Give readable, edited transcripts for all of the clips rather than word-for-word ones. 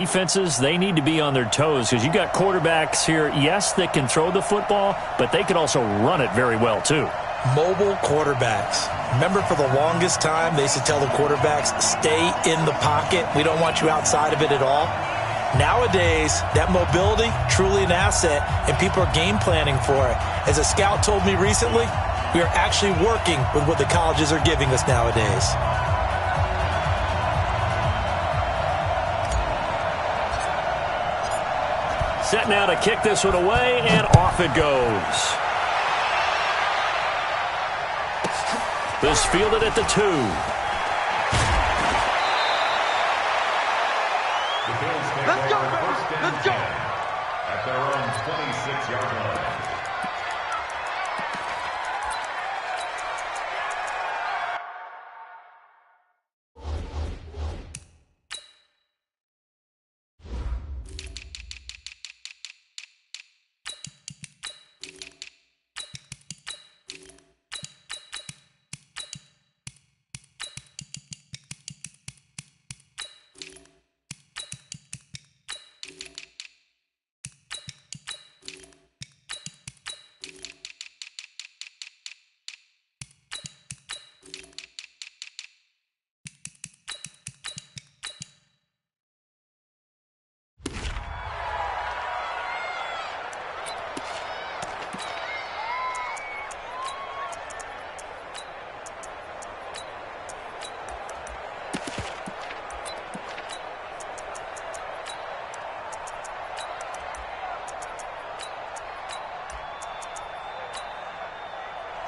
Defenses, they need to be on their toes because you got quarterbacks here, yes, that can throw the football, but they can also run it very well too. Mobile quarterbacks. Remember, for the longest time, they used to tell the quarterbacks, stay in the pocket. We don't want you outside of it at all. Nowadays, that mobility, truly an asset, and people are game planning for it. As a scout told me recently, we are actually working with what the colleges are giving us nowadays. Set now to kick this one away, and off it goes. This fielded at the 2. Let's go, baby. Let's go. At their own 26-yard line.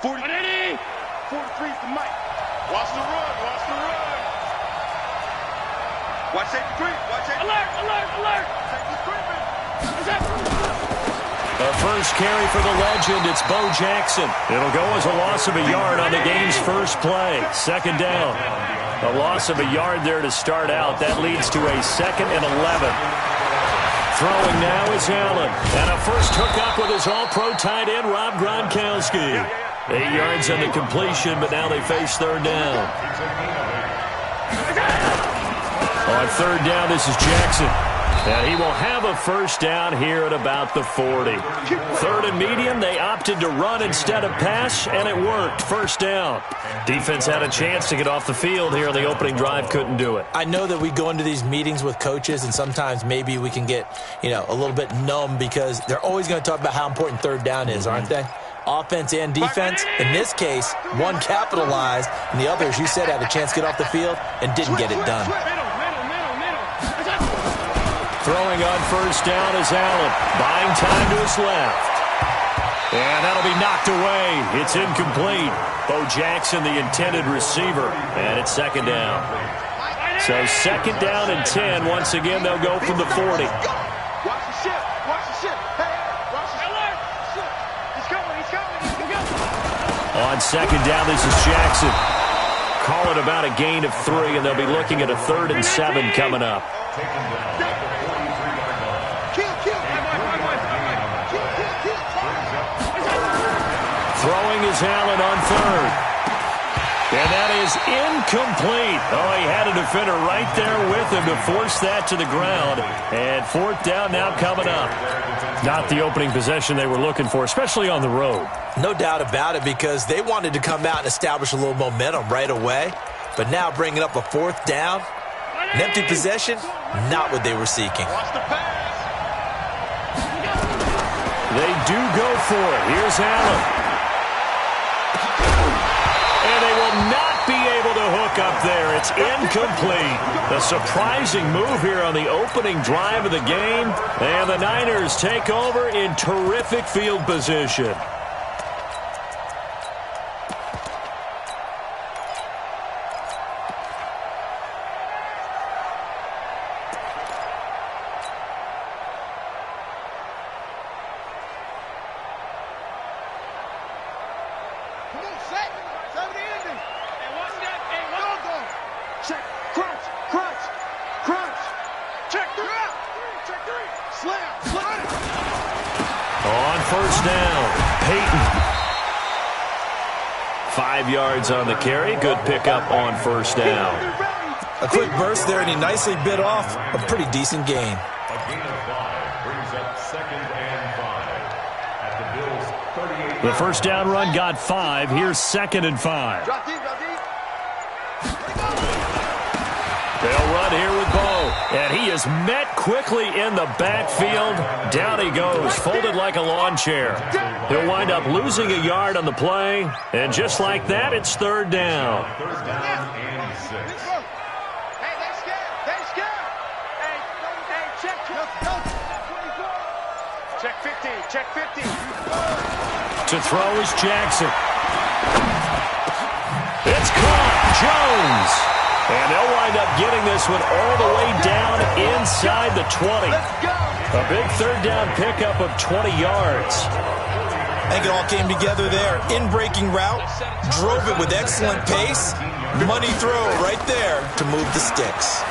Ready? 43 for Mike. Watch the run. Watch the run. Watch safety creep. Watch safety. Alert! Alert! Alert! Safety creeping. The first carry for the legend, it's Bo Jackson. It'll go as a loss of a yard on the game's first play. Second down. A loss of a yard there to start out. That leads to a 2nd and 11. Throwing now is Allen. And a first hookup with his all-pro tight end, Rob Gronkowski. 8 yards on the completion, but now they face third down. On third down, this is Jackson. And he will have a first down here at about the 40. Third and medium, they opted to run instead of pass, and it worked. First down. Defense had a chance to get off the field here on the opening drive, couldn't do it. I know that we go into these meetings with coaches, and sometimes maybe we can get, a little bit numb because they're always going to talk about how important third down is, aren't they? Offense and defense. In this case, one capitalized, and the other, as you said, had a chance to get off the field and didn't get it done. Throwing on first down is Allen. Buying time to his left. And that'll be knocked away. It's incomplete. Bo Jackson, the intended receiver. And it's second down. So second down and 10. Once again, they'll go from the 40. Watch the ship. Watch the ship. Hey, watch the alert. He's coming. He's coming. He's coming. On second down, this is Jackson. Call it about a gain of 3, and they'll be looking at a 3rd and 7 coming up. Throwing is Allen on third. And that is incomplete. Oh, he had a defender right there with him to force that to the ground. And fourth down now coming up. Not the opening possession they were looking for, especially on the road. No doubt about it, because they wanted to come out and establish a little momentum right away. But now bringing up a fourth down, an empty possession, not what they were seeking. They do go for it. Here's Allen. And they will not be able to hook up there. It's incomplete. A surprising move here on the opening drive of the game. And the Niners take over in terrific field position. On the carry, good pickup on first down. A quick burst there, and he nicely bit off a pretty decent gain. A gain of 5 brings up 2nd and 5 at the Bills' 38. The first down run got 5. Here's 2nd and 5. Drop deep, drop deep. They'll run here with Bo. And he is met quickly in the backfield. Down he goes, folded like a lawn chair. He'll wind up losing a yard on the play. And just like that, it's 3rd down. 3rd down and 6. Hey, they scared. They scared. Hey, check 24. Check 50. Check 50. To throw is Jackson. It's caught. Jones. And they'll wind up getting this one all the way down inside the 20. A big 3rd down pickup of 20 yards. I think it all came together there. In-breaking route, drove it with excellent pace. Money throw right there to move the sticks.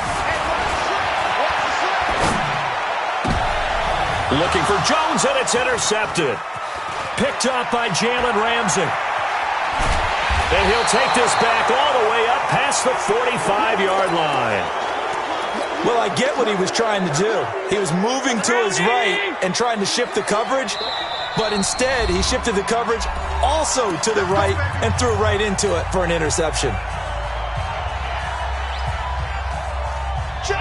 Looking for Jones, and it's intercepted. Picked up by Jalen Ramsey. And he'll take this back all the way up past the 45-yard line. Well, I get what he was trying to do. He was moving to his right and trying to shift the coverage, but instead he shifted the coverage also to the right and threw right into it for an interception.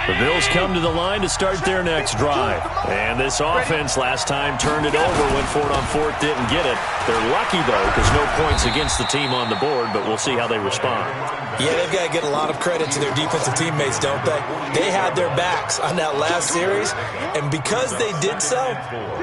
The Bills come to the line to start their next drive. And this offense last time turned it over, went for it on 4th, didn't get it. They're lucky, though, because no points against the team on the board, but we'll see how they respond. Yeah, they've got to get a lot of credit to their defensive teammates, don't they? They had their backs on that last series, and because they did so,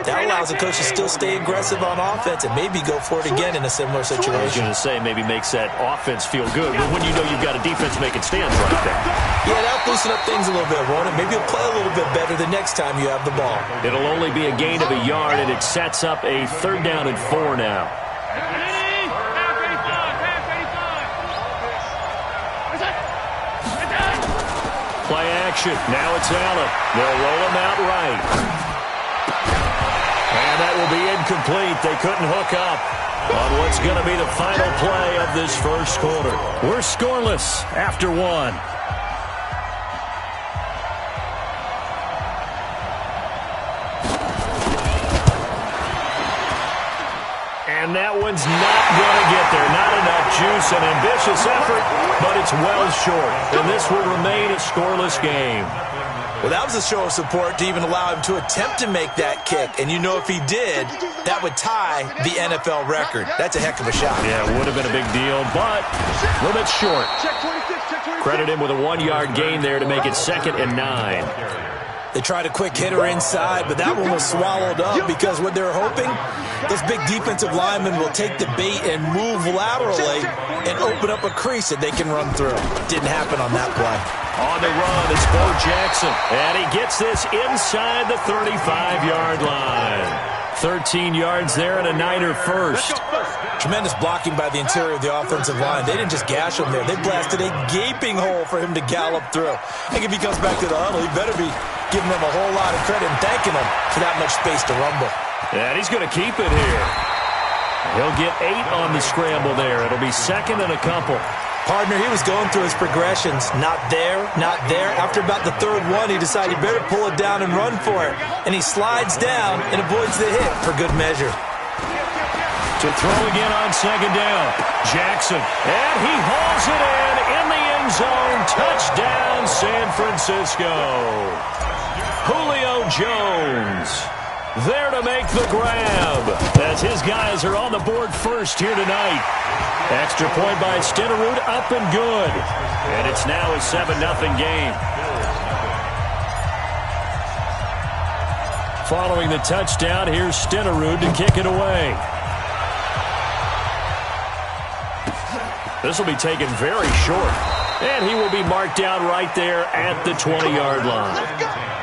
that allows the coach to still stay aggressive on offense and maybe go for it again in a similar I was situation. going to say maybe makes that offense feel good, but when you know you've got a defense making stands like that. Yeah, that'll loosen up things a little bit, won't it? Maybe you'll play a little bit better the next time you have the ball. It'll only be a gain of a yard, and it sets up a 3rd down and 4 now. Play action. Now it's Allen. They'll roll him out right. And that will be incomplete. They couldn't hook up on what's going to be the final play of this first quarter. We're scoreless after 1. And that one's not going to get there. Not enough juice. An ambitious effort, but it's well short. And this will remain a scoreless game. Well, that was a show of support to even allow him to attempt to make that kick. And you know if he did, that would tie the NFL record. That's a heck of a shot. Yeah, it would have been a big deal, but a little bit short. Credit him with a 1-yard gain there to make it 2nd and 9. They tried a quick hitter inside, but that one was swallowed up because what they're hoping, those big defensive linemen will take the bait and move laterally and open up a crease that they can run through. Didn't happen on that play. On the run, it's Bo Jackson, and he gets this inside the 35-yard line. 13 yards there and a Niner first. Tremendous blocking by the interior of the offensive line. They didn't just gash him there. They blasted a gaping hole for him to gallop through. I think if he comes back to the huddle, he better be giving them a whole lot of credit and thanking them for that much space to rumble. And he's going to keep it here. He'll get 8 on the scramble there. It'll be 2nd and a couple. Partner, he was going through his progressions. Not there, not there. After about the 3rd one, he decided he better pull it down and run for it. And he slides down and avoids the hit for good measure. To throw again on 2nd down. Jackson. And he hauls it in the end zone. Touchdown, San Francisco. Julio Jones there to make the grab as his guys are on the board first here tonight. Extra point by Stenerud, up and good. And it's now a 7-0 game. Following the touchdown, here's Stenerud to kick it away. This will be taken very short. And he will be marked down right there at the 20-yard line.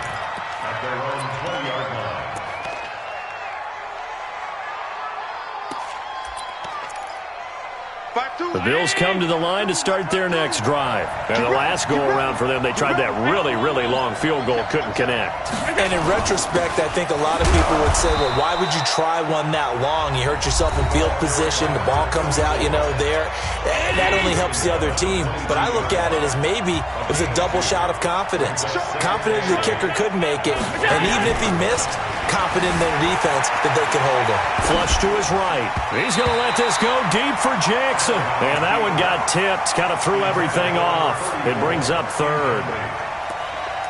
The Bills come to the line to start their next drive. And the last go-around for them, they tried that really, really long field goal, couldn't connect. And in retrospect, I think a lot of people would say, well, why would you try one that long? You hurt yourself in field position. The ball comes out, there. And that only helps the other team. But I look at it as maybe it was a double shot of confidence. Confident the kicker could make it. And even if he missed, confident in their defense that they could hold him. Flush to his right. He's going to let this go deep for Jackson. And that one got tipped. Kind of threw everything off. It brings up third.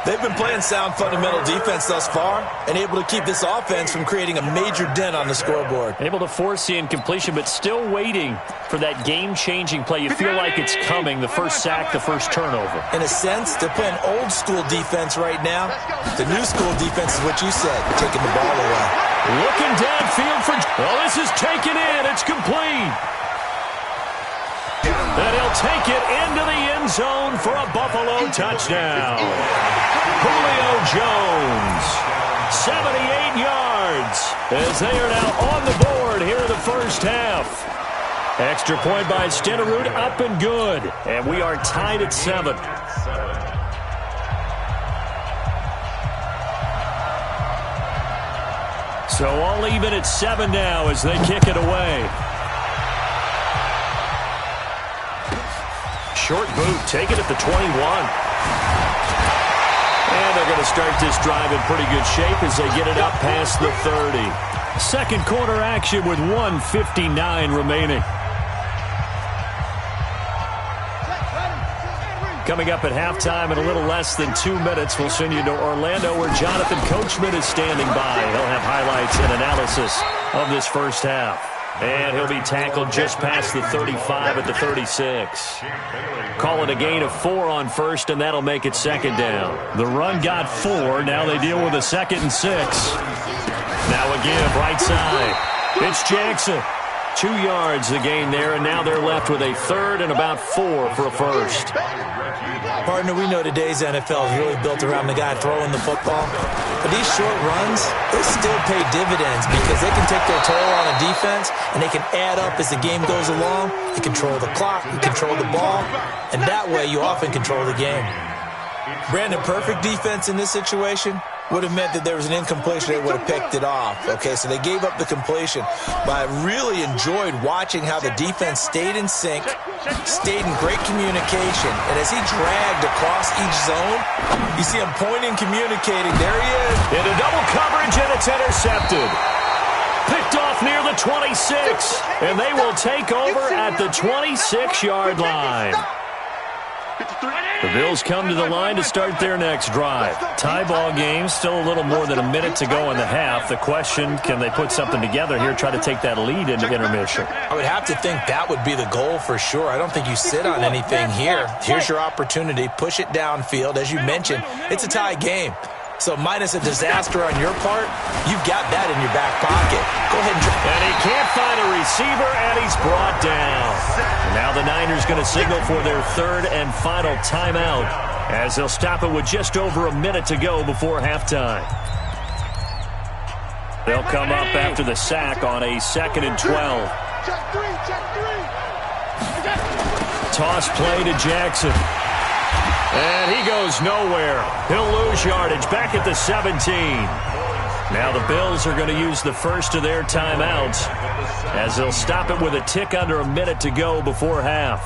They've been playing sound fundamental defense thus far and able to keep this offense from creating a major dent on the scoreboard. Able to force the incompletion, but still waiting for that game-changing play. You feel like it's coming, the first sack, the first turnover. In a sense, they're playing old-school defense right now. The new-school defense is what you said, taking the ball away. Looking downfield for... Oh, this is taken in. It's complete. And he'll take it into the end zone for a Buffalo touchdown. Julio Jones, 78 yards, as they are now on the board here in the first half. Extra point by Stenerud, up and good. And we are tied at 7. So all even at 7 now as they kick it away. Short boot, take it at the 21. And they're going to start this drive in pretty good shape as they get it up past the 30. Second quarter action with 1:59 remaining. Coming up at halftime in a little less than 2 minutes, we'll send you to Orlando where Jonathan Coachman is standing by. He'll have highlights and analysis of this first half. And he'll be tackled just past the 35 at the 36. Call it a gain of 4 on first, and that'll make it second down. The run got 4. Now they deal with a 2nd and 6. Now again, right side. It's Jackson. 2 yards the gain there, and now they're left with a 3rd and about 4 for a first. Partner, we know today's NFL is really built around the guy throwing the football. But these short runs, they still pay dividends because they can take their toll on a defense and they can add up as the game goes along. You control the clock, you control the ball, and that way you often control the game. Brandon, perfect defense in this situation would have meant that there was an incompletion. They would have picked it off. Okay, so they gave up the completion. But I really enjoyed watching how the defense stayed in sync, stayed in great communication. And as he dragged across each zone, you see him pointing, communicating. There he is. Into double coverage, and it's intercepted. Picked off near the 26. And they will take over at the 26-yard line. The Bills come to the line to start their next drive. Tie ball game, still a little more than a minute to go in the half. The question, can they put something together here, try to take that lead into intermission? I would have to think that would be the goal for sure. I don't think you sit on anything here. Here's your opportunity. Push it downfield. As you mentioned, it's a tie game. So minus a disaster on your part, you've got that in your back pocket. Go ahead and he can't find a receiver, and he's brought down. And now the Niners going to signal for their 3rd and final timeout as they'll stop it with just over a minute to go before halftime. They'll come up after the sack on a 2nd and 12. Toss play to Jackson. And he goes nowhere. He'll lose yardage back at the 17. Now the Bills are going to use the first of their timeouts as they'll stop it with a tick under a minute to go before half.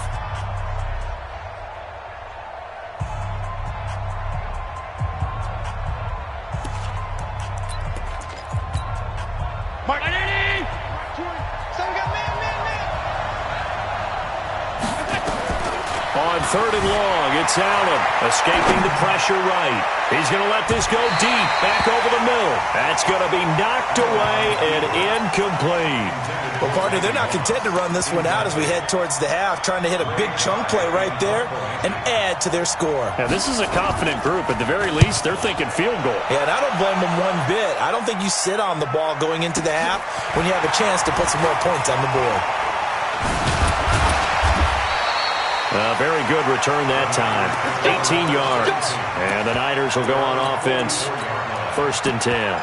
On 3rd and long, it's Allen, escaping the pressure right. He's going to let this go deep, back over the middle. That's going to be knocked away and incomplete. Well, partner, they're not content to run this one out as we head towards the half, trying to hit a big chunk play right there and add to their score. Now, this is a confident group. At the very least, they're thinking field goal. Yeah, and I don't blame them one bit. I don't think you sit on the ball going into the half when you have a chance to put some more points on the board. Very good return that time. 18 yards. And the Niners will go on offense. 1st and 10.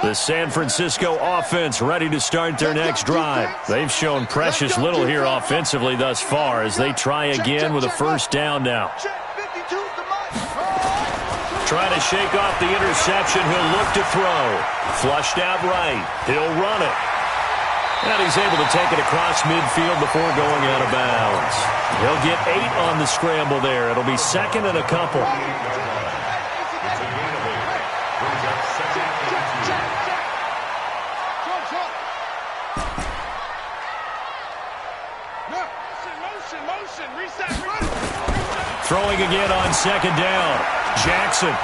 The San Francisco offense ready to start their next drive. They've shown precious little here offensively thus far as they try again with a first down now. Trying to shake off the interception. He'll look to throw. Flushed out right. He'll run it. And he's able to take it across midfield before going out of bounds. He'll get 8 on the scramble there. It'll be second and a couple. Throwing again on second down. Jackson.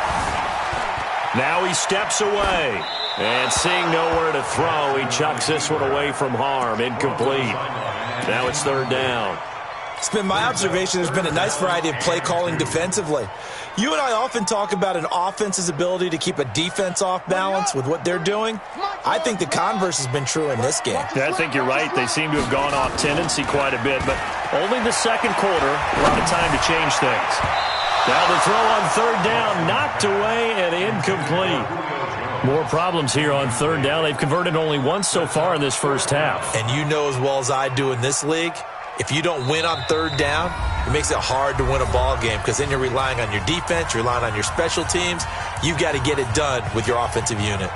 Now he steps away. And seeing nowhere to throw, he chucks this one away from harm. Incomplete. Now it's third down. It's been my observation there's been a nice variety of play calling defensively. You and I often talk about an offense's ability to keep a defense off balance with what they're doing. I think the converse has been true in this game. Yeah, I think you're right. They seem to have gone off tendency quite a bit, but only the second quarter, a lot of time to change things. Now the throw on third down, knocked away and incomplete. More problems here on third down. They've converted only once so far in this first half. And you know as well as I do in this league, if you don't win on third down, it makes it hard to win a ball game because then you're relying on your defense, you're relying on your special teams. You've got to get it done with your offensive unit.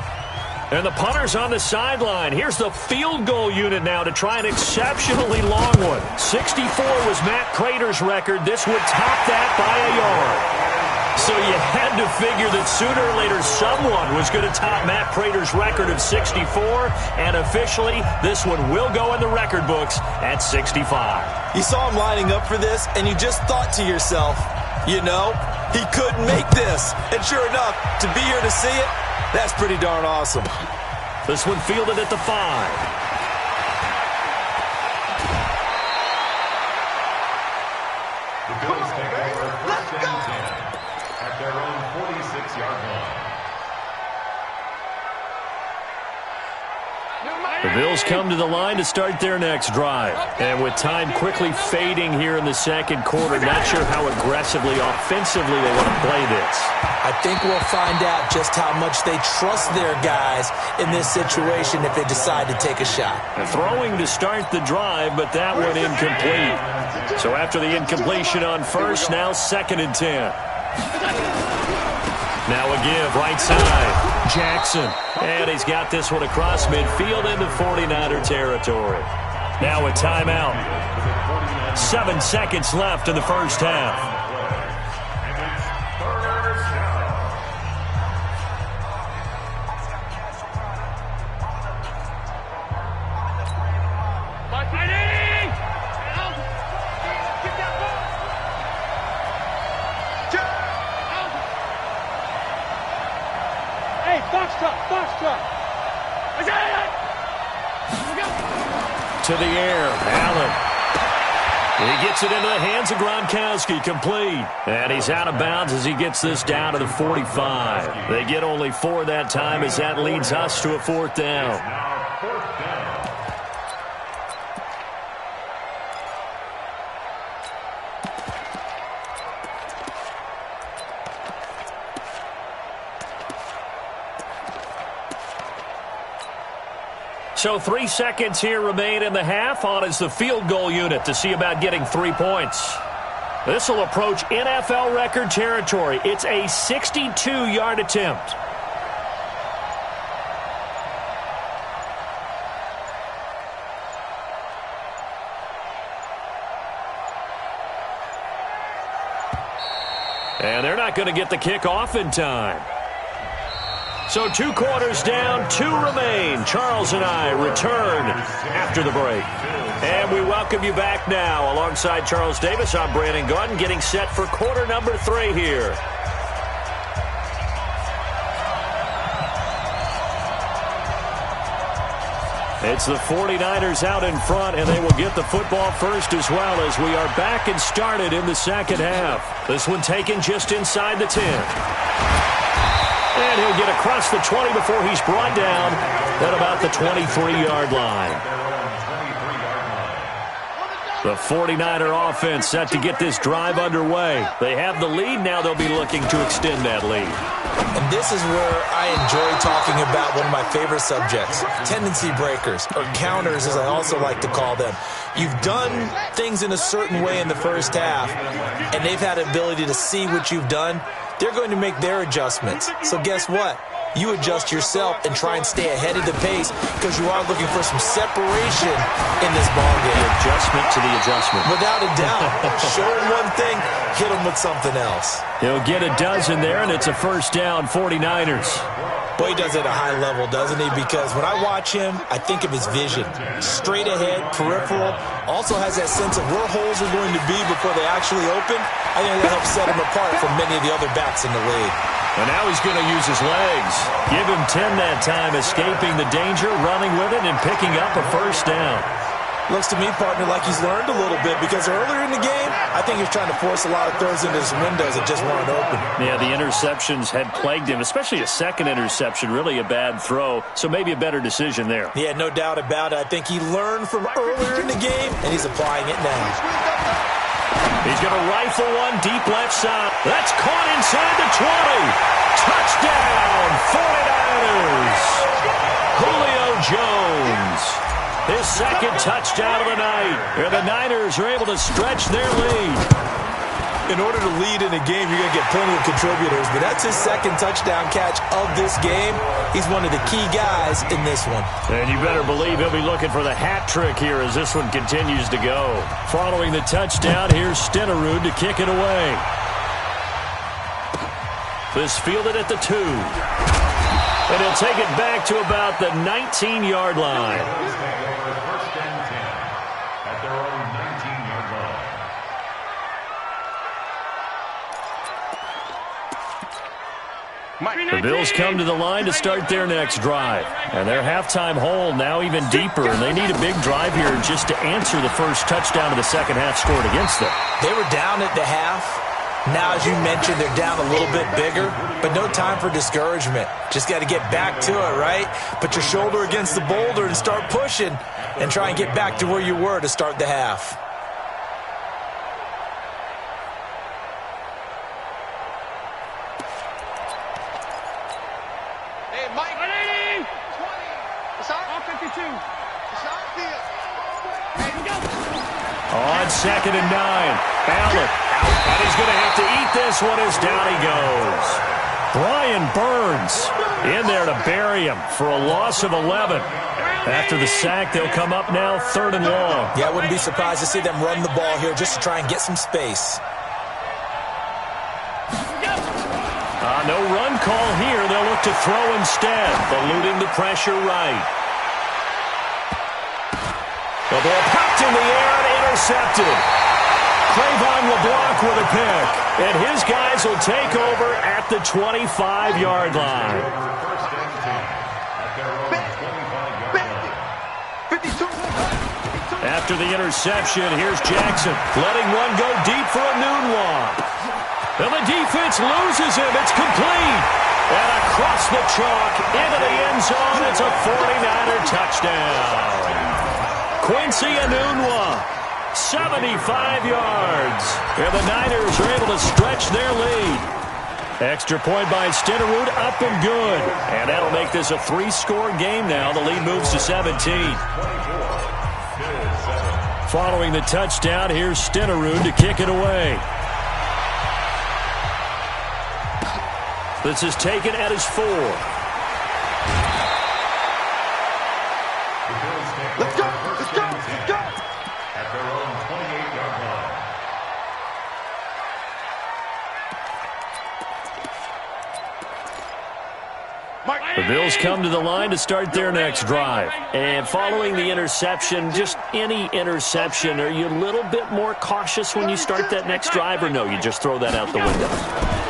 And the punter's on the sideline. Here's the field goal unit now to try an exceptionally long one. 64 was Matt Prater's record. This would top that by a yard. So you had to figure that sooner or later someone was going to top Matt Prater's record of 64, and officially this one will go in the record books at 65. You saw him lining up for this, and you just thought to yourself, you know, he couldn't make this. And sure enough, to be here to see it, that's pretty darn awesome. This one fielded at the 5. Their own 46-yard line. The Bills come to the line to start their next drive. And with time quickly fading here in the second quarter, not sure how aggressively, offensively they want to play this. I think we'll find out just how much they trust their guys in this situation if they decide to take a shot. And throwing to start the drive, but that one incomplete. So after the incompletion on first, now second and 10. Now a give, right side, Jackson. And he's got this one across midfield into 49er territory. Now a timeout. 7 seconds left in the first half. To the air, Allen. He gets it into the hands of Gronkowski, complete. And he's out of bounds as he gets this down to the 45. They get only 4 that time as that leads us to a fourth down. So 3 seconds here remain in the half. On is the field goal unit to see about getting 3 points. This will approach NFL record territory. It's a 62-yard attempt. And they're not going to get the kickoff in time. So 2 quarters down, 2 remain. Charles and I return after the break. And we welcome you back now. Alongside Charles Davis, I'm Brandon Gaudin, getting set for quarter number 3 here. It's the 49ers out in front, and they will get the football first as well as we are back and started in the second half. This one taken just inside the 10. And he'll get across the 20 before he's brought down at about the 23-yard line. The 49er offense set to get this drive underway. They have the lead. Now they'll be looking to extend that lead. And this is where I enjoy talking about one of my favorite subjects, tendency breakers, or counters as I also like to call them. You've done things in a certain way in the first half, and they've had the ability to see what you've done. They're going to make their adjustments. So guess what? You adjust yourself and try and stay ahead of the pace because you are looking for some separation in this ball game. The adjustment to the adjustment. Without a doubt. Show him one thing, hit him with something else. He'll get a dozen there, and it's a first down, 49ers. Boy, he does it at a high level, doesn't he? Because when I watch him, I think of his vision. Straight ahead, peripheral. Also has that sense of where holes are going to be before they actually open. I think that helps set him apart from many of the other backs in the league. And now he's going to use his legs. Give him 10 that time, escaping the danger, running with it, and picking up a first down. Looks to me, partner, like he's learned a little bit because earlier in the game, I think he was trying to force a lot of throws into his windows that just weren't open. Yeah, the interceptions had plagued him, especially a second interception, really a bad throw, so maybe a better decision there. Yeah, no doubt about it. I think he learned from earlier in the game, and he's applying it now. He's going to rifle one deep left side. That's caught inside the 20. Touchdown, 49ers. Julio Jones. His second touchdown of the night. And the Niners are able to stretch their lead. In order to lead in a game, you're going to get plenty of contributors, but that's his second touchdown catch of this game. He's one of the key guys in this one. And you better believe he'll be looking for the hat trick here as this one continues to go. Following the touchdown, here's Stenerud to kick it away. This fielded at the 2. And he'll take it back to about the 19-yard line. First and 10 at their own 19-yard line. The Bills come to the line to start their next drive. And their halftime hole now even deeper, and they need a big drive here just to answer the first touchdown of the second half scored against them. They were down at the half. Now, as you mentioned, they're down a little bit bigger, but no time for discouragement. Just got to get back to it, right? Put your shoulder against the boulder and start pushing and try and get back to where you were to start the half. Hey, Mike. 20. It's on 52. It's on field. Hey, go. On 2nd and 9. Allen out, and he's going to have to eat this one as down he goes. Brian Burns in there to bury him for a loss of 11. After the sack, they'll come up now 3rd and long. Yeah, I wouldn't be surprised to see them run the ball here just to try and get some space. No run call here. They'll look to throw instead, eluding the pressure right. The ball popped in the air and intercepted. Trayvon LeBlanc with a pick. And his guys will take over at the 25-yard line. First and 10 at their own 25-yard line. 52. After the interception, here's Jackson letting one go deep for a Nunwa. And the defense loses him. It's complete. And across the chalk into the end zone. It's a 49er touchdown. Quincy Enunwa, 75 yards. And the Niners are able to stretch their lead. Extra point by Stenerud, up and good. And that'll make this a 3-score game now. The lead moves to 17. Following the touchdown, here's Stenerud to kick it away. This is taken at his 4. Let's go. Let's go. Let's go. At their own 28-yard line. The Bills come to the line to start their next drive. And following the interception, just any interception, are you a little bit more cautious when you start that next drive, or no, you just throw that out the window?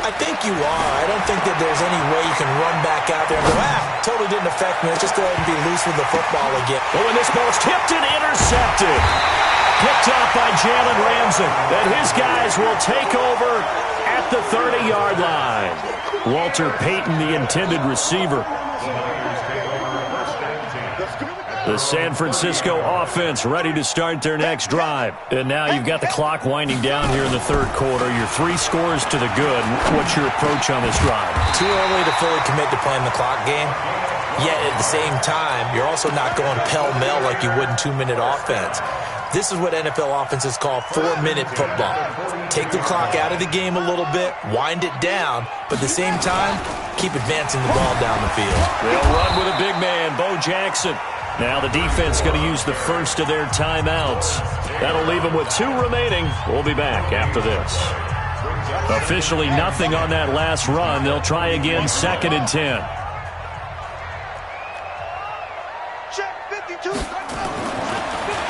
I think you are. I don't think that there's any way you can run back out there and go, totally didn't affect me. Let's just go ahead and be loose with the football again. Oh, and this ball's tipped and intercepted. Picked up by Jalen Ramsey. And his guys will take over at the 30-yard line. Walter Payton, the intended receiver. The Niners take over first and 10 The San Francisco offense ready to start their next drive. And now you've got the clock winding down here in the third quarter. You're 3 scores to the good. What's your approach on this drive? Too early to fully commit to playing the clock game. Yet at the same time, you're also not going pell-mell like you would in 2-minute offense. This is what NFL offenses call 4-minute football. Take the clock out of the game a little bit, wind it down, but at the same time, keep advancing the ball down the field. They'll run with a big man, Bo Jackson. Now the defense going to use the first of their timeouts. That'll leave them with 2 remaining. We'll be back after this. Officially nothing on that last run. They'll try again, 2nd and 10.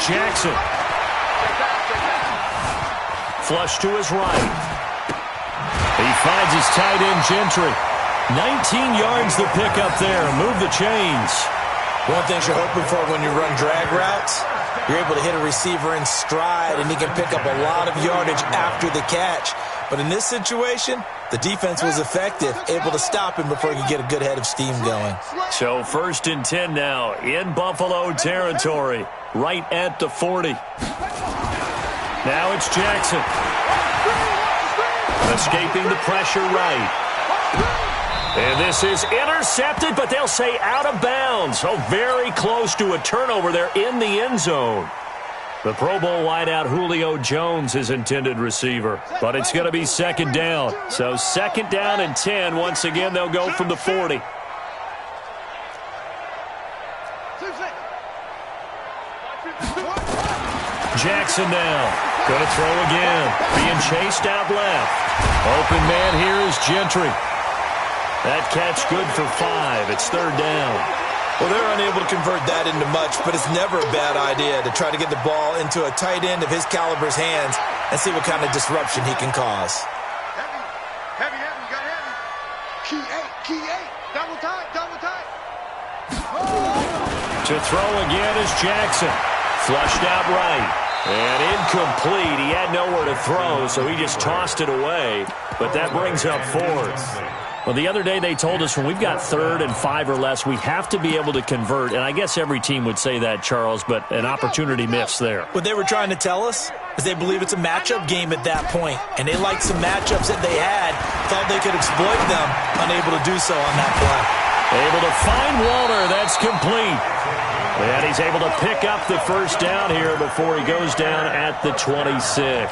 Jackson. Flush to his right. He finds his tight end, Gentry. 19 yards the pick up there. Move the chains. One thing you're hoping for when you run drag routes, you're able to hit a receiver in stride, and he can pick up a lot of yardage after the catch. But in this situation, the defense was effective, able to stop him before he could get a good head of steam going. So 1st and 10 now in Buffalo territory, right at the 40. Now it's Jackson. Escaping the pressure right. And this is intercepted, but they'll say out of bounds. So very close to a turnover there in the end zone. The Pro Bowl wideout Julio Jones is intended receiver, but it's going to be 2nd down. So 2nd down and 10. Once again, they'll go from the 40. Jackson now. Going to throw again. Being chased out left. Open man here is Gentry. That catch good for 5. It's 3rd down. Well, they're unable to convert that into much, but it's never a bad idea to try to get the ball into a tight end of his caliber's hands and see what kind of disruption he can cause. Heavy, you got heavy. Key 8, double tight. To throw again is Jackson. Flushed out right. And incomplete. He had nowhere to throw, so he just tossed it away. But that brings up 4th. Well, the other day they told us when we've got 3rd and 5 or less, we have to be able to convert. And I guess every team would say that, Charles, but an opportunity missed there. What they were trying to tell us is they believe it's a matchup game at that point. And they liked some matchups that they had, thought they could exploit them, unable to do so on that play. Able to find Walter. That's complete. And he's able to pick up the 1st down here before he goes down at the 26.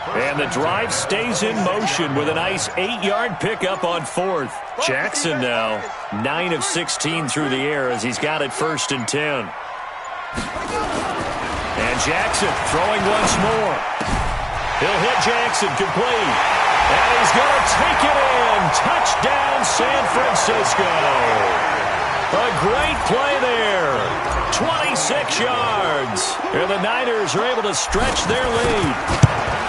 And the drive stays in motion with a nice 8-yard pickup on 4th. Jackson now 9 of 16 through the air as he's got it 1st and 10. And Jackson throwing once more. He'll hit Jackson complete. And he's going to take it in. Touchdown San Francisco. A great play there. 26 yards. And the Niners are able to stretch their lead.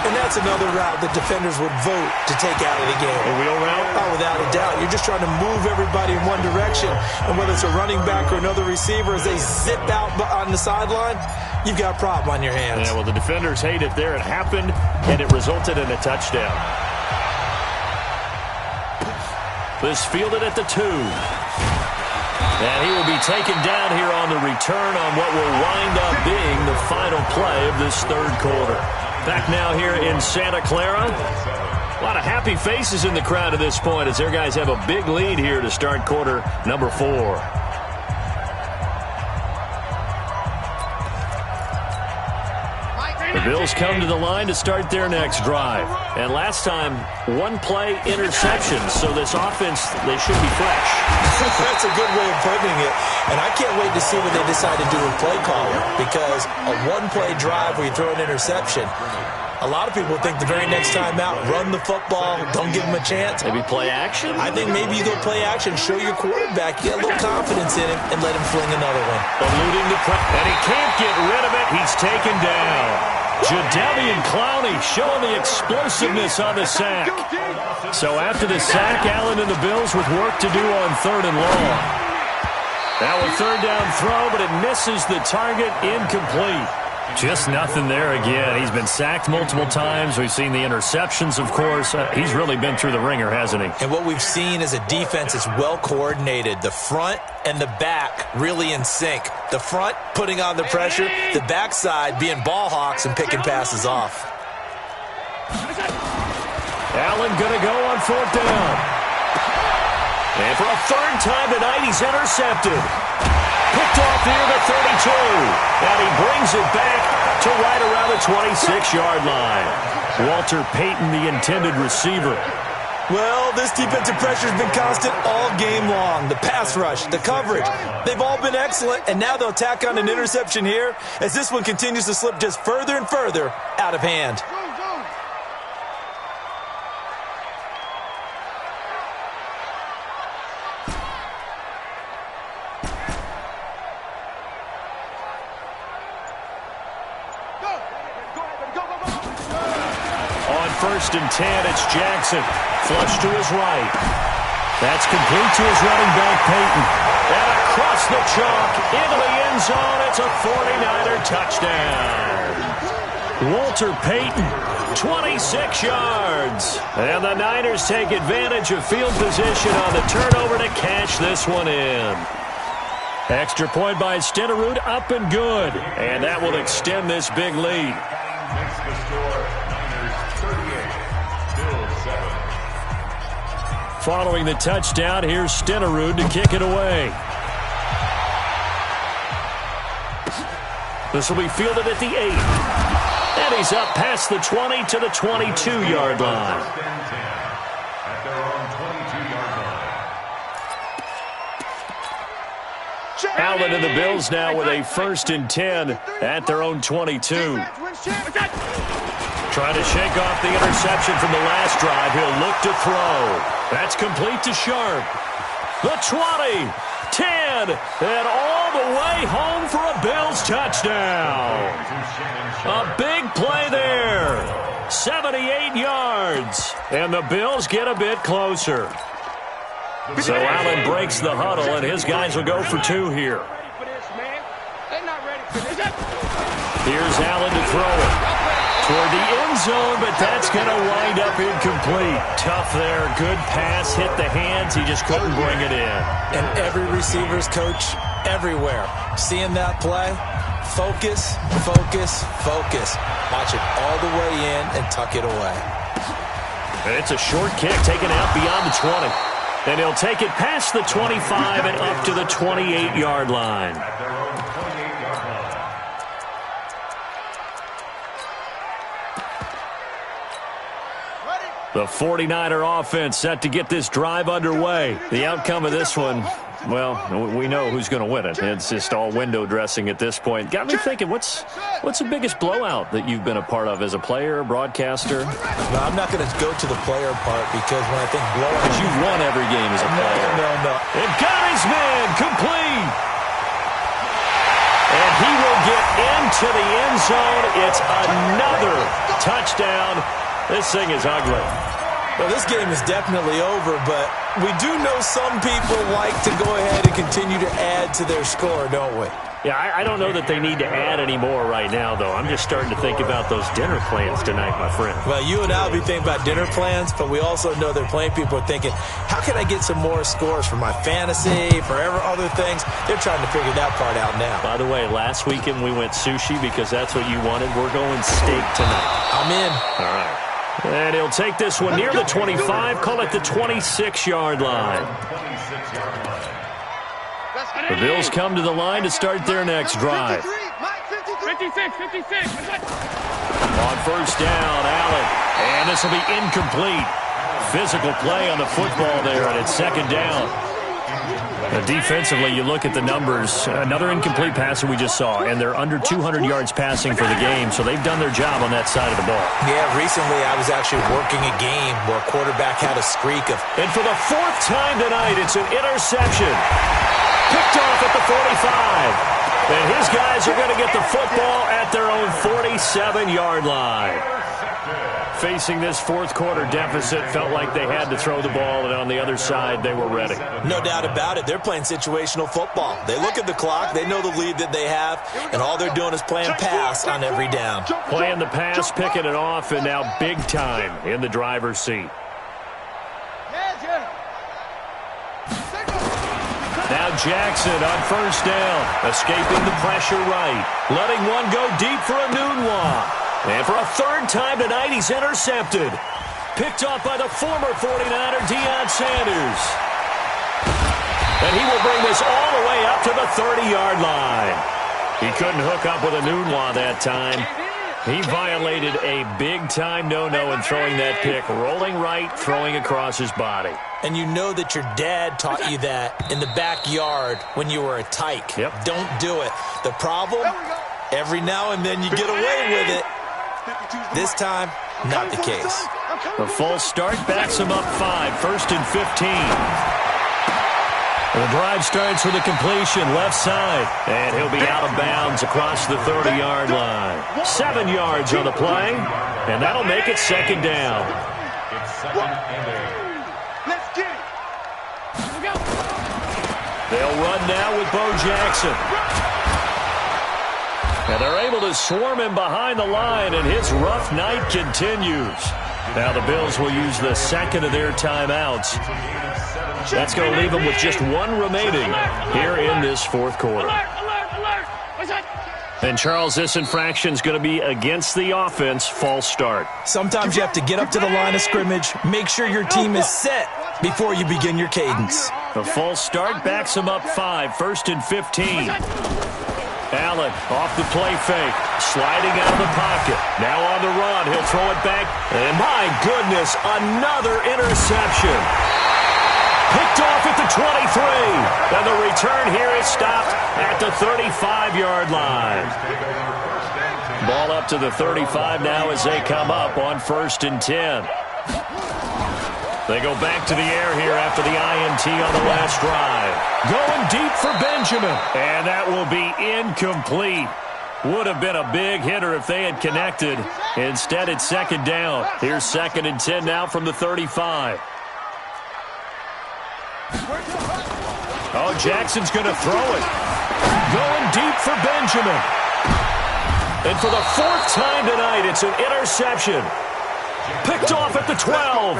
And that's another route that defenders would vote to take out of the game. A wheel route? Oh, without a doubt. You're just trying to move everybody in one direction. And whether it's a running back or another receiver, as they zip out on the sideline, you've got a problem on your hands. Yeah, well, the defenders hate it there. It happened, and it resulted in a touchdown. This fielded at the 2. And he will be taken down here on the return on what will wind up being the final play of this 3rd quarter. Back now here in Santa Clara. A lot of happy faces in the crowd at this point as their guys have a big lead here to start quarter number 4. The Bills come to the line to start their next drive. And last time, 1-play interception. So this offense, they should be fresh. That's a good way of putting it. And I can't wait to see what they decide to do with play calling. Because a 1-play drive where you throw an interception, a lot of people think the very next time out, run the football, don't give them a chance. Maybe play action? I think maybe you go play action, show your quarterback, get a little confidence in him, and let him fling another one. Eluding the press. And he can't get rid of it. He's taken down. Jadeveon Clowney showing the explosiveness on the sack. So after the sack, Allen and the Bills with work to do on 3rd and long. Now a 3rd down throw, but it misses the target, incomplete. Just nothing there again. He's been sacked multiple times. We've seen the interceptions, of course. He's really been through the ringer, hasn't he? And what we've seen is a defense that's well coordinated. The front and the back really in sync. The front putting on the pressure, the backside being ball hawks and picking passes off. Allen going to go on 4th down. And for a 3rd time tonight, he's intercepted. Picked off near the 32. And he brings it back to right around the 26-yard line. Walter Payton, the intended receiver. Well, this defensive pressure has been constant all game long. The pass rush, the coverage, they've all been excellent, and now they'll tack on an interception here as this one continues to slip just further and further out of hand. On 1st and 10, it's Jackson. Flush to his right. That's complete to his running back, Payton. And across the chalk, into the end zone. It's a 49er touchdown. Walter Payton, 26 yards. And the Niners take advantage of field position on the turnover to cash this one in. Extra point by Stenerud, up and good. And that will extend this big lead. Makes the score Niners 38, Bills 7. Following the touchdown, here's Stenerud to kick it away. This will be fielded at the 8. And he's up past the 20 to the 22-yard line. At their own 22-yard line. Allen and the Bills now with a 1st and 10 at their own 22. Trying to shake off the interception from the last drive. He'll look to throw. That's complete to Sharp. The 20, 10, and all the way home for a Bills touchdown. A big play there. 78 yards. And the Bills get a bit closer. So Allen breaks the huddle, and his guys will go for 2 here. Here's Allen to throw it. Toward the end zone, but that's going to wind up incomplete. Tough there. Good pass. Hit the hands. He just couldn't bring it in. And every receiver's coach everywhere. Seeing that play, focus, focus, focus. Watch it all the way in and tuck it away. And it's a short kick taken out beyond the 20. And he'll take it past the 25 and up to the 28-yard line. At their own 28-yard line. The 49er offense set to get this drive underway. The outcome of this one, well, we know who's going to win it. It's just all window dressing at this point. Got me thinking, what's the biggest blowout that you've been a part of as a player, broadcaster? No, I'm not going to go to the player part because when I think blowout... Because you've won every game as a player. No. And got his man complete. And he will get into the end zone. It's another touchdown. This thing is ugly. Well, this game is definitely over, but we do know some people like to go ahead and continue to add to their score, don't we? Yeah, I don't know that they need to add any more right now, though. I'm just starting to think about those dinner plans tonight, my friend. Well, you and I will be thinking about dinner plans, but we also know there are plenty of people are thinking, how can I get some more scores for my fantasy, for other things? They're trying to figure that part out now. By the way, last weekend we went sushi because that's what you wanted. We're going steak tonight. I'm in. All right. And he'll take this one near the 25, call it the 26-yard line. The Bills come to the line to start their next drive. 56. On 1st down, Allen. And this will be incomplete. Physical play on the football there, and it's 2nd down. Defensively, you look at the numbers. Another incomplete pass that we just saw, and they're under 200 yards passing for the game, so they've done their job on that side of the ball. Yeah, recently I was actually working a game where a quarterback had a streak of... And for the 4th time tonight, it's an interception. Picked off at the 45. And his guys are going to get the football at their own 47-yard line. Facing this fourth quarter deficit, felt like they had to throw the ball, and on the other side, they were ready. No doubt about it. They're playing situational football. They look at the clock, they know the lead that they have, and all they're doing is playing pass on every down. Playing the pass, picking it off, and now big time in the driver's seat. Now Jackson on first down, escaping the pressure right, letting one go deep for Enunwa. And for a third time tonight, he's intercepted. Picked off by the former 49er, Deion Sanders. And he will bring this all the way up to the 30-yard line. He couldn't hook up with Enunwa that time. He violated a big-time no-no in throwing that pick, rolling right, throwing across his body. And you know that your dad taught you that in the backyard when you were a tyke. Yep. Don't do it. The problem, every now and then you get away with it. This time, not the case. The false start backs him up 5, first and 15. The drive starts with a completion left side, and he'll be out of bounds across the 30-yard line. 7 yards on the play, and that'll make it second down. It's second and 8. Let's get it. They'll run now with Bo Jackson. And they're able to swarm him behind the line, and his rough night continues. Now the Bills will use the second of their timeouts. That's going to leave them with just one remaining here in this fourth quarter. And Charles, this infraction is going to be against the offense, false start. Sometimes you have to get up to the line of scrimmage, make sure your team is set before you begin your cadence. The false start backs him up 5, first and 15. Allen off the play fake, sliding out of the pocket. Now on the run, he'll throw it back. And my goodness, another interception. Picked off at the 23. And the return here is stopped at the 35-yard line. Ball up to the 35 now as they come up on first and 10. They go back to the air here after the INT on the last drive. Going deep for Benjamin. And that will be incomplete. Would have been a big hitter if they had connected. Instead, it's second down. Here's second and 10 now from the 35. Oh, Jackson's going to throw it. Going deep for Benjamin. And for the fourth time tonight, it's an interception. Picked off at the 12.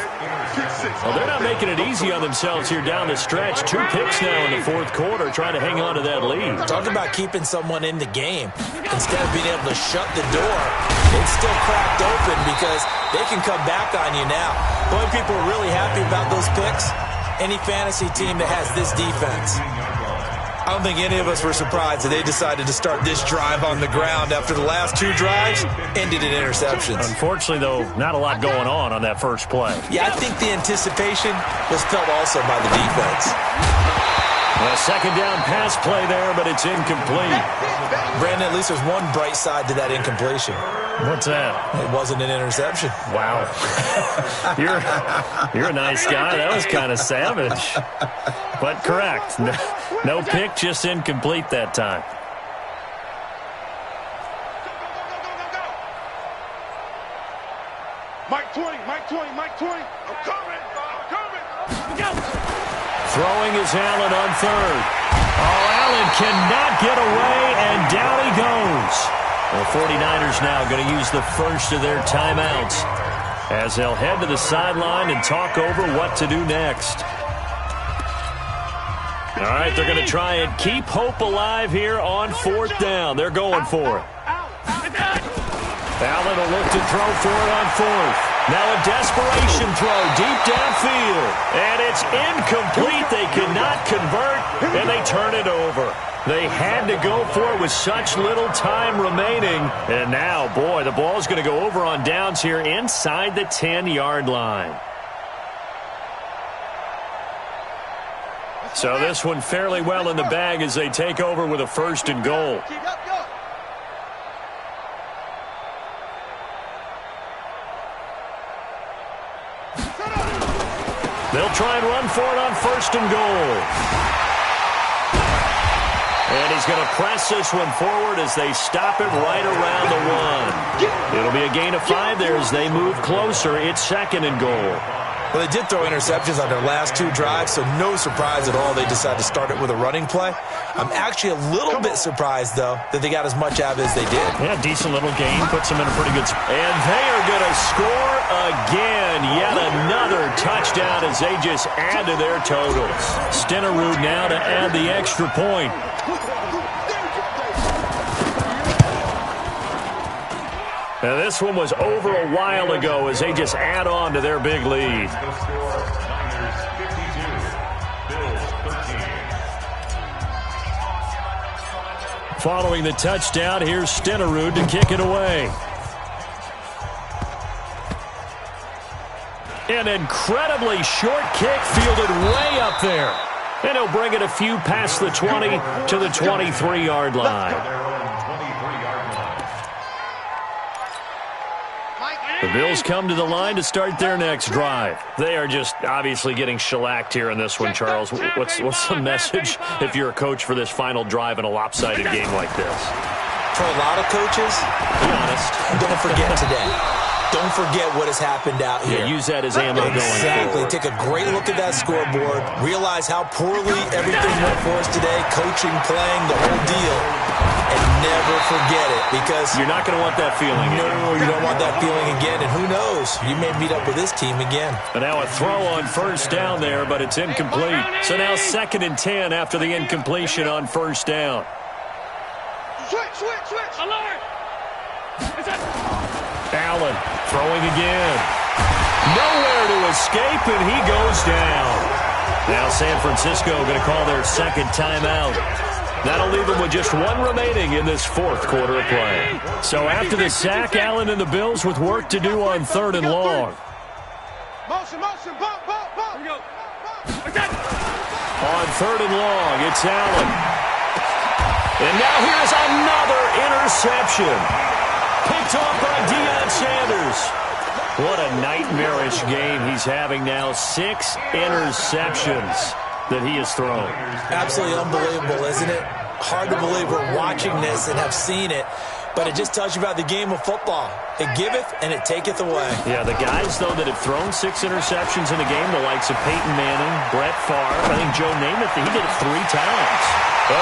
Well, they're not making it easy on themselves here down the stretch. 2 picks now in the fourth quarter, trying to hang on to that lead. Talk about keeping someone in the game. Instead of being able to shut the door, it's still cracked open because they can come back on you now. The only people are really happy about those picks, any fantasy team that has this defense. I don't think any of us were surprised that they decided to start this drive on the ground after the last 2 drives ended in interceptions. Unfortunately, though, not a lot going on that first play. Yeah, I think the anticipation was felt also by the defense. A second down pass play there, but it's incomplete. Brandon, at least there's one bright side to that incompletion. What's that? It wasn't an interception. Wow. You're a nice guy. That was kind of savage. But correct. No pick, just incomplete that time. Mike 20, Mike 20, Mike 20. I'm coming. Throwing is Allen on third. Oh, Allen cannot get away, and down he goes. The 49ers now going to use the first of their timeouts as they'll head to the sideline and talk over what to do next. All right, they're going to try and keep hope alive here on fourth down. They're going for it. Allen will look to throw for it on fourth. Now a desperation throw deep downfield. And it's incomplete. They cannot convert, and they turn it over. They had to go for it with such little time remaining. And now, boy, the ball's going to go over on downs here inside the 10-yard line. So this one fairly well in the bag as they take over with a first and goal. They'll try and run for it on first and goal. And he's going to press this one forward as they stop it right around the 1. It'll be a gain of 5 there as they move closer. It's 2nd and goal. Well, they did throw interceptions on their last 2 drives, so no surprise at all they decided to start it with a running play. I'm actually a little bit surprised, though, that they got as much out of it as they did. Yeah, decent little gain. Puts them in a pretty good spot. And they are going to score again. Yet another touchdown as they just add to their totals. Stenerud now to add the extra point. Now, this one was over a while ago as they just add on to their big lead. Following the touchdown, here's Stenerud to kick it away. An incredibly short kick fielded way up there. And he'll bring it a few past the 20 to the 23-yard line. The Bills come to the line to start their next drive. They are just obviously getting shellacked here in this one, Charles. What's the message if you're a coach for this final drive in a lopsided game like this? For a lot of coaches, be honest, don't forget today. Don't forget what has happened out here. Yeah, use that as ammo going forward. Exactly. Take a great look at that scoreboard. Realize how poorly everything went for us today. Coaching, playing, the whole deal. And never forget it, because you're not going to want that feeling again. No, you don't want that feeling again. And who knows? You may meet up with this team again. And now a throw on first down there, but it's incomplete. So now 2nd and 10 after the incompletion on first down. Switch. Alert. Allen throwing again. Nowhere to escape, and he goes down. Now San Francisco going to call their 2nd timeout. That'll leave them with just 1 remaining in this 4th quarter of play. So after the sack, Allen and the Bills with work to do on 3rd and long. Motion, bump. Here we go. On 3rd and long, it's Allen. And now here's another interception. Picked off by Deion Sanders. What a nightmarish game he's having now. 6 interceptions that he has thrown. Absolutely unbelievable, isn't it? Hard to believe we're watching this and have seen it, but it just tells you about the game of football. It giveth and it taketh away. Yeah, the guys, though, that have thrown 6 interceptions in a game, the likes of Peyton Manning, Brett Favre, I think Joe Namath, he did it 3 times.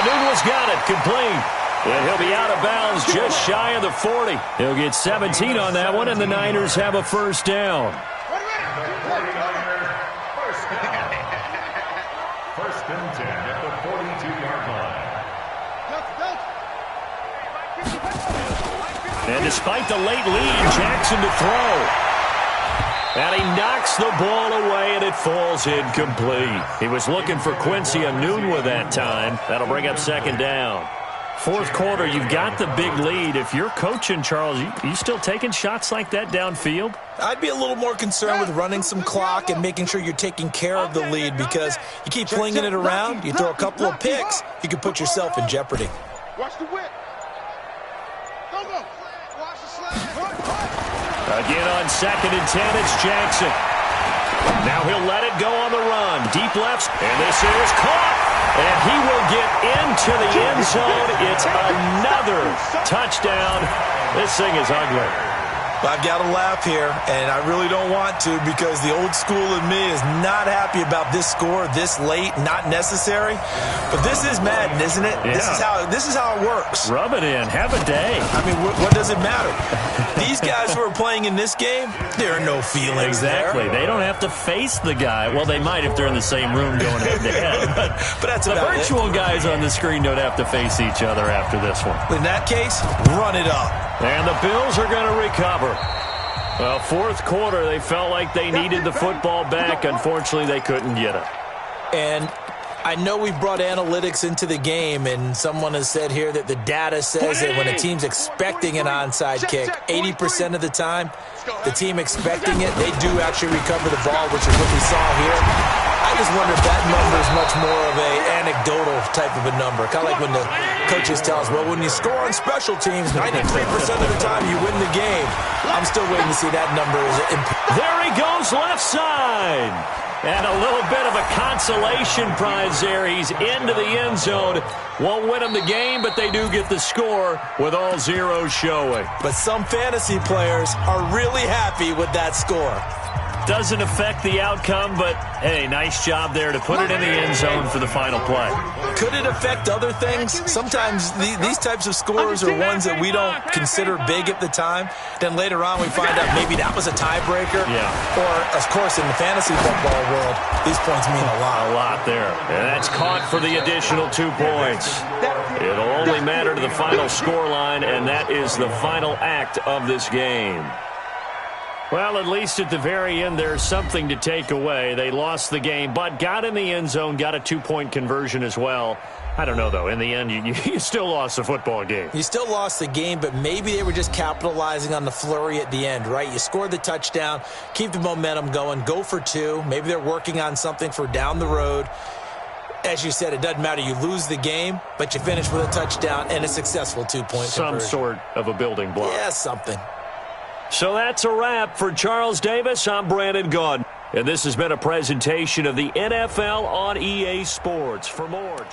Nunez got it, complete. And he'll be out of bounds just shy of the 40. He'll get 17 on that one, and the Niners have a first down. First and 10 at the 42-yard line. And despite the late lead, Jackson to throw. And he knocks the ball away, and it falls incomplete. He was looking for Quincy Enunwa that time. That'll bring up 2nd down. 4th quarter, you've got the big lead. If you're coaching, Charles, you still taking shots like that downfield? I'd be a little more concerned with running some clock and making sure you're taking care of the lead, because you keep flinging it around, you throw a couple of picks, you can put yourself in jeopardy. Watch the whip. Go. Watch the slide. Again on 2nd and 10, it's Jackson. Now he'll let it go on the run. Deep left, and this is caught. And he will get into the end zone. It's another touchdown. This thing is ugly. I've got to laugh here, and I really don't want to, because the old school in me is not happy about this score this late, not necessary. But this is Madden, isn't it? Yeah. This is how it works. Rub it in. Have a day. I mean, what does it matter? These guys who are playing in this game, there are no feelings Exactly. there. They don't have to face the guy. Well, they might if they're in the same room going head-to-head. But that's the about virtual guys on the screen don't have to face each other after this one. In that case, run it up. And the Bills are going to recover. Well, 4th quarter, they felt like they needed the football back. Unfortunately, they couldn't get it. And I know we brought analytics into the game, and someone has said here that the data says that when a team's expecting an onside kick, 80% of the time, the team expecting it, they do actually recover the ball, which is what we saw here. I just wonder if that number is much more of a anecdotal type of a number. Kind of like when the coaches tell us, well, when you score on special teams, 93% of the time you win the game. I'm still waiting to see that number. There he goes left side. And a little bit of a consolation prize there. He's into the end zone. Won't win them the game, but they do get the score with all zeros showing. But some fantasy players are really happy with that score. Doesn't affect the outcome, but, hey, nice job there to put it in the end zone for the final play. Could it affect other things? Sometimes these types of scores are ones that we don't consider big at the time. Then later on we find out maybe that was a tiebreaker. Yeah. Or, of course, in the fantasy football world, these points mean a lot. A lot there. And that's caught for the additional 2 points. It'll only matter to the final scoreline, and that is the final act of this game. Well, at least at the very end, there's something to take away. They lost the game, but got in the end zone, got a 2-point conversion as well. I don't know, though. In the end, you still lost the football game. You still lost the game, but maybe they were just capitalizing on the flurry at the end, right? You scored the touchdown, keep the momentum going, go for 2. Maybe they're working on something for down the road. As you said, it doesn't matter. You lose the game, but you finish with a touchdown and a successful 2-point conversion. Some sort of a building block. Yeah, something. So that's a wrap for Charles Davis. I'm Brandon Gaudin. And this has been a presentation of the NFL on EA Sports. For more...